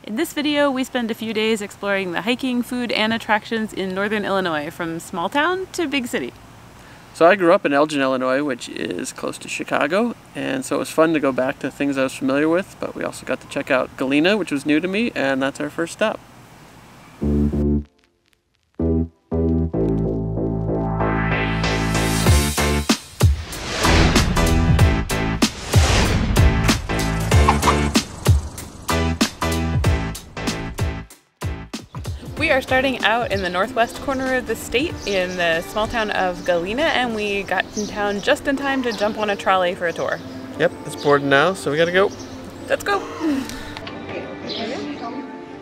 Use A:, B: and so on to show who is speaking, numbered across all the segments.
A: In this video, we spend a few days exploring the hiking, food, and attractions in Northern Illinois, from small town to big city.
B: So I grew up in Elgin, Illinois, which is close to Chicago, and so it was fun to go back to things I was familiar with, but we also got to check out Galena, which was new to me, and that's our first stop.
A: We are starting out in the northwest corner of the state in the small town of Galena, and we got in town just in time to jump on a trolley for a tour.
B: Yep, it's boarding now, so we gotta go.
A: Let's go!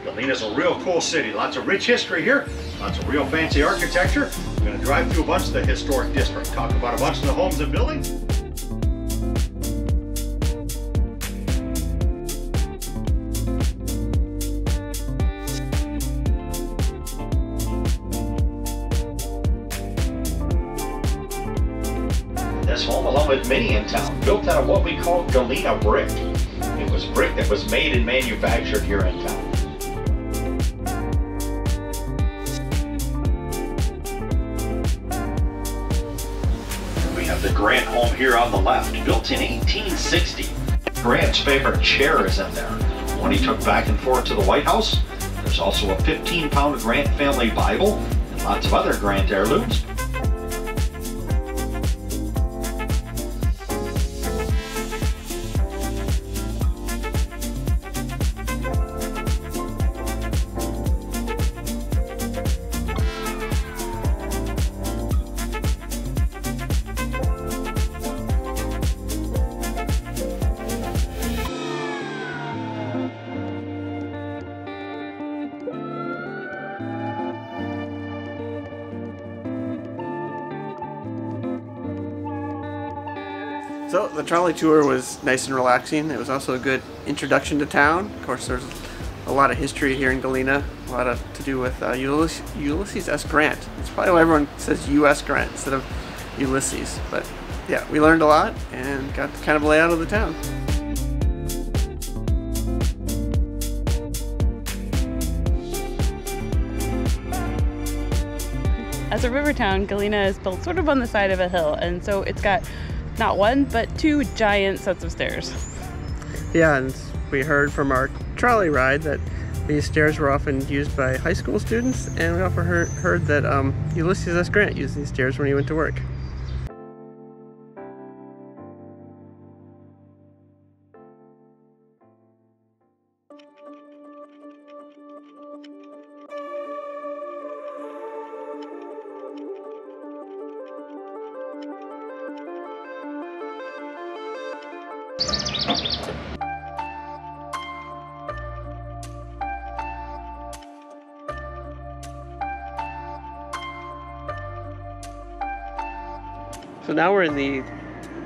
C: Galena's a real cool city. Lots of rich history here. Lots of real fancy architecture. We're going to drive through a bunch of the historic district, talk about a bunch of the homes and buildings. This home, along with many in town, built out of what we call Galena brick. It was brick that was made and manufactured here in town. We have the Grant home here on the left, built in 1860. Grant's favorite chair is in there, one he took back and forth to the White House. There's also a 15-pound Grant family Bible and lots of other Grant heirlooms.
B: So the trolley tour was nice and relaxing. It was also a good introduction to town. Of course, there's a lot of history here in Galena, a lot to do with Ulysses S. Grant. It's probably why everyone says U.S. Grant instead of Ulysses. But yeah, we learned a lot and got kind of a layout of the town.
A: As a river town, Galena is built sort of on the side of a hill, and so it's got not one, but two giant sets of stairs.
B: Yeah, and we heard from our trolley ride that these stairs were often used by high school students, and we also heard that Ulysses S. Grant used these stairs when he went to work. So now we're in the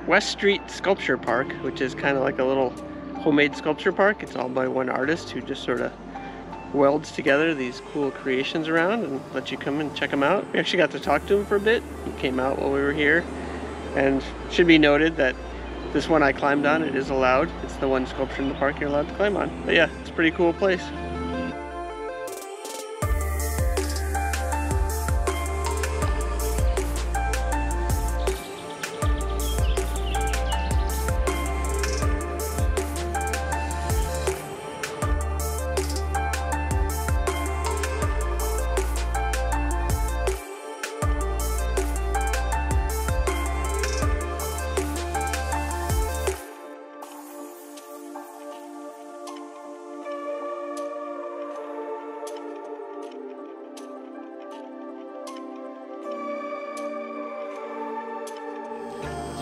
B: West Street Sculpture Park, which is kind of like a little homemade sculpture park. It's all by one artist who just sort of welds together these cool creations around and lets you come and check them out. We actually got to talk to him for a bit. He came out while we were here, and it should be noted that this one I climbed on, it is allowed. It's the one sculpture in the park you're allowed to climb on. But yeah, it's a pretty cool place.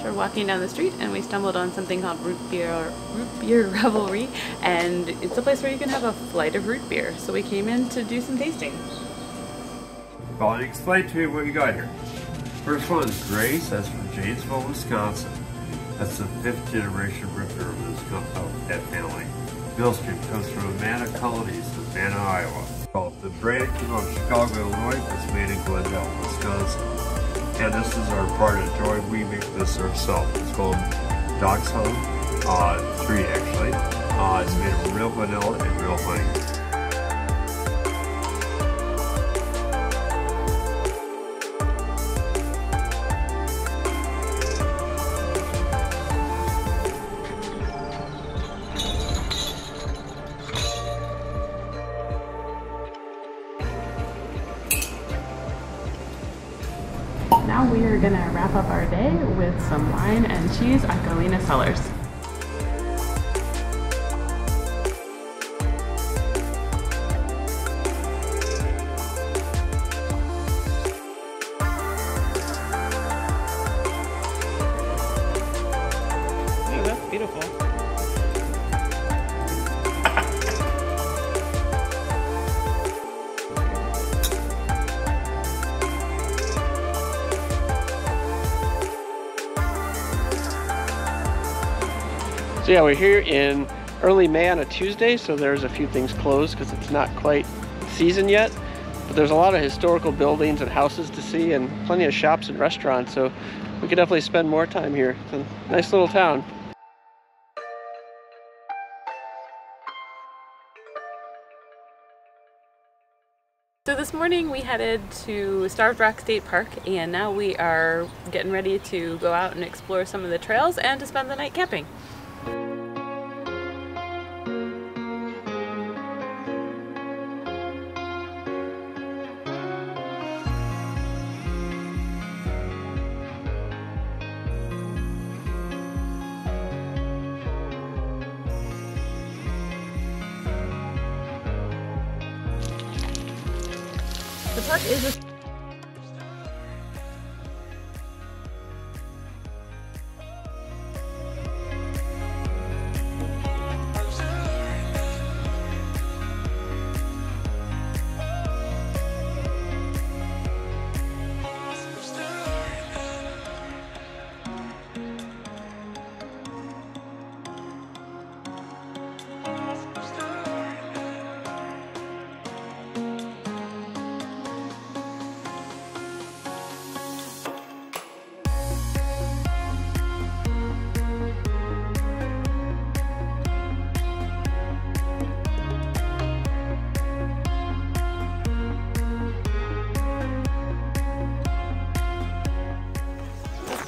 A: We're walking down the street and we stumbled on something called root beer Revelry, and it's a place where you can have a flight of root beer. So we came in to do some tasting.
D: Well, explain to me what you got here. First one is Grace. That's from Janesville, Wisconsin. That's the 5th generation root beer of that family. Mill Street comes from Amana Colonies in Amana, Iowa. The brand came out of Chicago, Illinois. It's made in Glendale, Wisconsin. And this is our part of joy. We make this ourselves. It's called Dog's Home 3 actually. It's made of real vanilla and real honey.
A: now we are gonna wrap up our day with some wine and cheese at Galena Cellars. Oh, that's beautiful.
B: So yeah, we're here in early May on a Tuesday, so there's a few things closed because it's not quite season yet. But there's a lot of historical buildings and houses to see and plenty of shops and restaurants, so we could definitely spend more time here. It's a nice little town.
A: So this morning we headed to Starved Rock State Park, and now we are getting ready to go out and explore some of the trails and to spend the night camping. The park is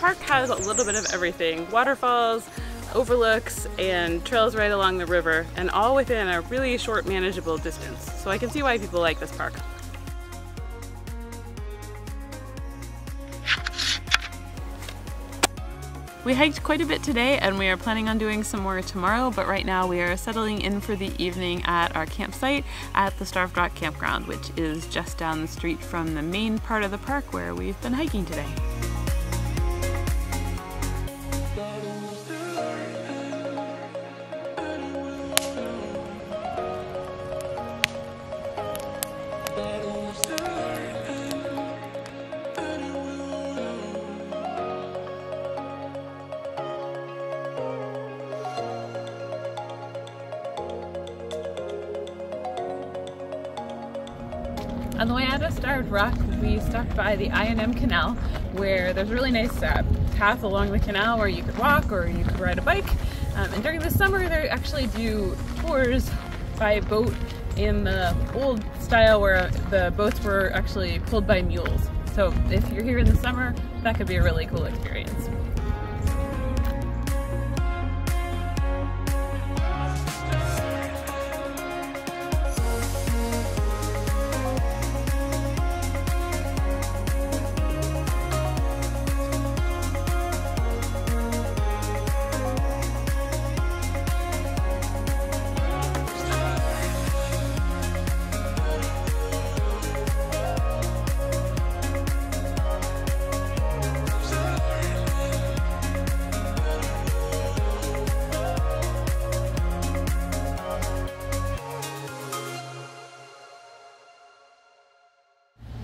A: park has a little bit of everything. Waterfalls, overlooks, and trails right along the river, and all within a really short, manageable distance. So I can see why people like this park. We hiked quite a bit today, and we are planning on doing some more tomorrow, but right now we are settling in for the evening at our campsite at the Starved Rock Campground, which is just down the street from the main part of the park where we've been hiking today. On the way out of Starved Rock, we stopped by the M Canal, where there's a really nice path along the canal where you could walk or you could ride a bike. And during the summer, they actually do tours by boat in the old style where the boats were actually pulled by mules. So if you're here in the summer, that could be a really cool experience.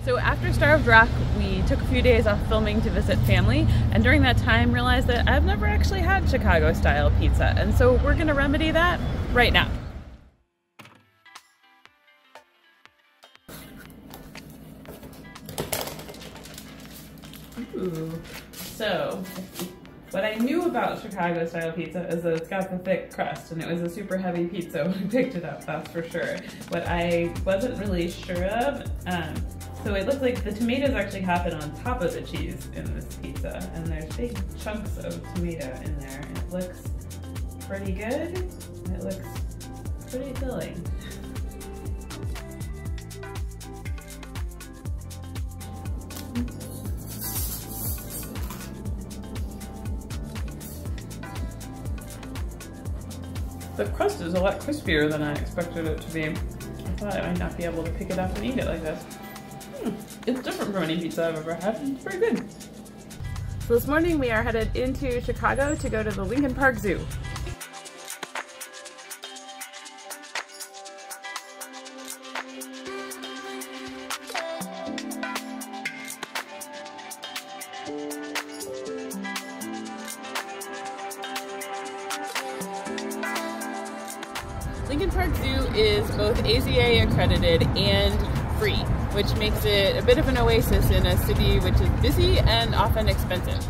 A: So after Starved Rock, we took a few days off filming to visit family, and during that time realized that I've never actually had Chicago-style pizza, and so we're gonna remedy that right now. Ooh. So, what I knew about Chicago-style pizza is that it's got the thick crust, and it was a super heavy pizza when I picked it up, that's for sure. What I wasn't really sure of, so it looks like the tomatoes actually happen on top of the cheese in this pizza, and there's big chunks of tomato in there, and it looks pretty good, and it looks pretty filling. The crust is a lot crispier than I expected it to be. I thought I might not be able to pick it up and eat it like this. It's different from any pizza I've ever had. It's pretty good. So this morning we are headed into Chicago to go to the Lincoln Park Zoo. Lincoln Park Zoo is both AZA accredited and free, which makes it a bit of an oasis in a city which is busy and often expensive.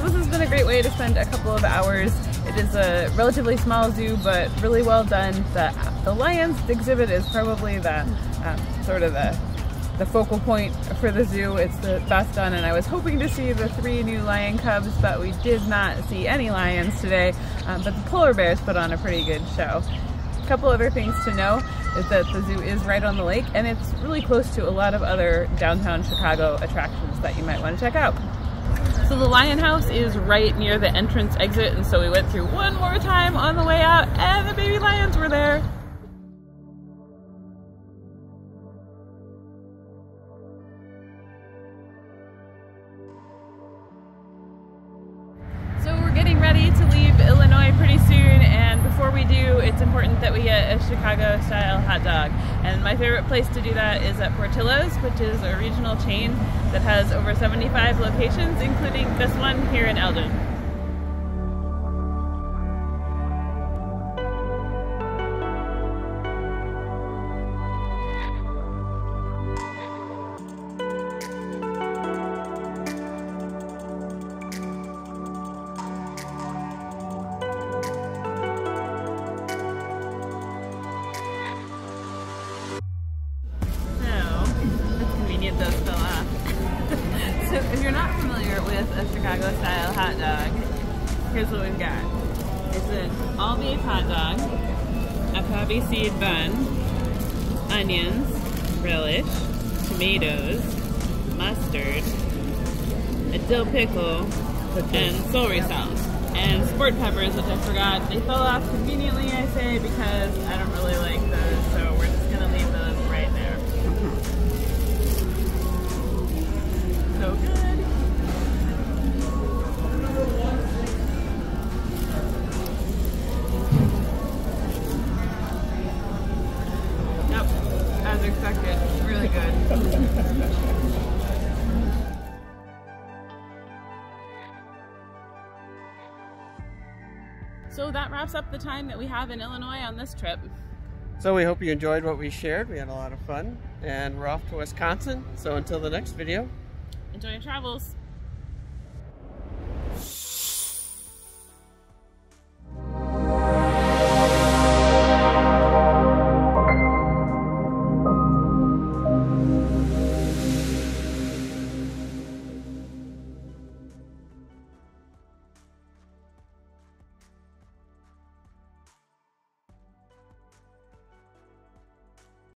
A: This has been a great way to spend a couple of hours. It is a relatively small zoo, but really well done. The lions exhibit is probably the focal point for the zoo. It's the best done, and I was hoping to see the 3 new lion cubs, but we did not see any lions today. But the polar bears put on a pretty good show. A couple other things to know is that the zoo is right on the lake, and it's really close to a lot of other downtown Chicago attractions that you might want to check out. So the Lion House is right near the entrance exit, and so we went through one more time on the way out, and the baby lions were there. So we're getting ready to leave Illinois pretty soon, and before we do, it's important that we get a Chicago-style hot dog. And my favorite place to do that is at Portillo's, which is a regional chain that has over 75 locations, including this one here in Eldon. Does fill up. So if you're not familiar with a Chicago-style hot dog, here's what we've got. It's an all-beef hot dog, a poppy seed bun, onions, relish, tomatoes, mustard, a dill pickle, and celery sauce. And sport peppers, which I forgot. They fell off conveniently, I say, because I don't really like those, so we're just gonna leave those right there. So good. Yep, as expected, really good. So that wraps up the time that we have in Illinois on this trip.
B: So we hope you enjoyed what we shared. We had a lot of fun, and we're off to Wisconsin. So until the next video,
A: enjoy your travels.